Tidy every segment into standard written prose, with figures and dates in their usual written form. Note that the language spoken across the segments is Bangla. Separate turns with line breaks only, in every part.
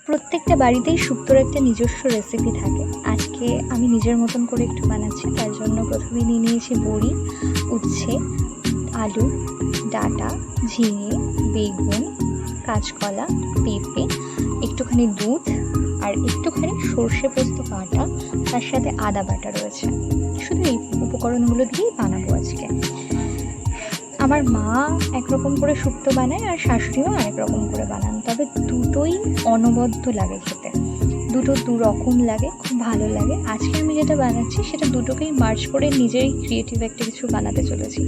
প্রত্যেকটা বাড়িতেই শুক্তোর একটা নিজস্ব রেসিপি থাকে। আজকে আমি নিজের মতন করে একটু বানাচ্ছি। তার জন্য প্রথমে নিয়ে নিয়েছি বড়ি, উচ্ছে, আলু, ডাঁটা, ঝিঙে, বেগুন, কাঁচকলা, পেঁপে, একটুখানি দুধ আর একটুখানি সর্ষে পোস্ত বাটা, তার সাথে আদা বাটা রয়েছে। শুধু এই উপকরণগুলো দিয়েই বানাবো আজকে। আমার মা একরকম করে শুক্তো বানায় আর শাশুড়িও আরেক রকম করে বানান, তবে দুটোই অনবদ্য লাগে খেতে। দুটো দু রকম লাগে, খুব ভালো লাগে। আজকে আমি যেটা বানাচ্ছি সেটা দুটোকেই মার্জ করে নিজেই ক্রিয়েটিভ একটা কিছু বানাতে চলেছি।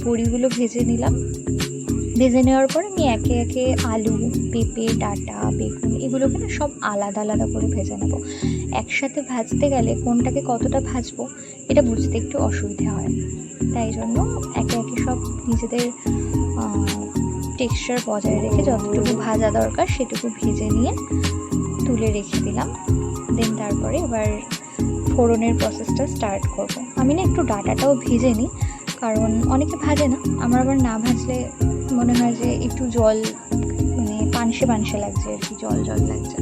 বড়িগুলো ভেজে নিলাম। ভেজে নেওয়ার পর আমি একে একে আলু, পেঁপে, ডাঁটা, বেগুন এগুলোকে না সব আলাদা আলাদা করে ভেজে নেব। একসাথে ভাজতে গেলে কোনটাকে কতটা ভাজবো এটা বুঝতে একটু অসুবিধা হয়। তাই জন্য একে একে সব নিজেদের টেক্সচার বজায় রেখে যতটুকু ভাজা দরকার সেটুকু ভেজে নিয়ে তুলে রেখে দিলাম। দেন তারপরে এবার ফোড়নের প্রসেসটা স্টার্ট করব। আমি না একটু ডাঁটাটাও ভেজে নিই, কারণ অনেকে ভাজে না, আমার আবার না ভাজলে মনে হয় যে একটু জল মানে পানসে পানসে লাগছে আর কি, জল জল লাগছে।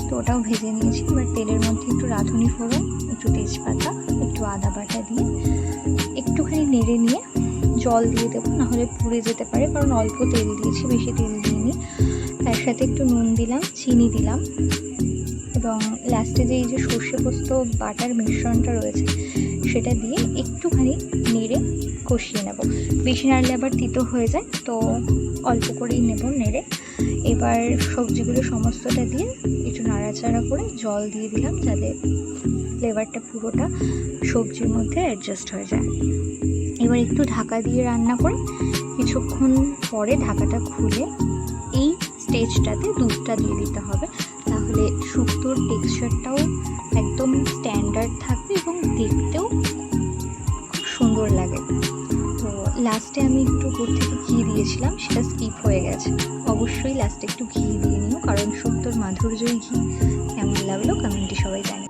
তো ওটাও ভেজে নিয়েছি। এবার তেলের মধ্যে একটু রাঁধুনি ফোড়ন, একটু তেজপাতা, একটু আদা বাটা দিয়ে একটুখানি নেড়ে নিয়ে জল দিয়ে দেবো, নাহলে পুড়ে যেতে পারে, কারণ অল্প তেল দিয়েছি, বেশি তেল দিইনি। তার সাথে একটু নুন দিলাম, চিনি দিলাম এবং লাস্টে যে এই যে সর্ষে পোস্ত বাটার মিশ্রণটা রয়েছে সেটা দিয়ে একটুখানি নেড়ে কষিয়ে নেব। বেশি নাড়লে আবার তিতো হয়ে যায়, তো অল্প করেই নেব নেড়ে। এবার সবজিগুলো সমস্তটা দিয়ে একটু নাড়াচাড়া করে জল দিয়ে দিলাম, যাতে ফ্লেভারটা পুরোটা সবজির মধ্যে অ্যাডজাস্ট হয়ে যায়। এবার একটু ঢাকা দিয়ে রান্না করে কিছুক্ষণ পরে ঢাকাটা খুলে এই স্টেজটাতে দুধটা দিয়ে দিতে হবে, তাহলে শুক্তোর টেক্সচারটাও একদম স্ট্যান্ডার্ড থাকবে এবং দেখতেও খুব সুন্দর লাগে। তো লাস্টে আমি একটু উপর থেকে ঘি দিয়েছিলাম, সেটা স্কিপ হয়ে গেছে। অবশ্যই লাস্টে একটু ঘি দিয়ে নিও, কারণ শুক্তোর মাধুর্যই ঘি। কেমন লাগলো কমেন্টে সবাই জানি।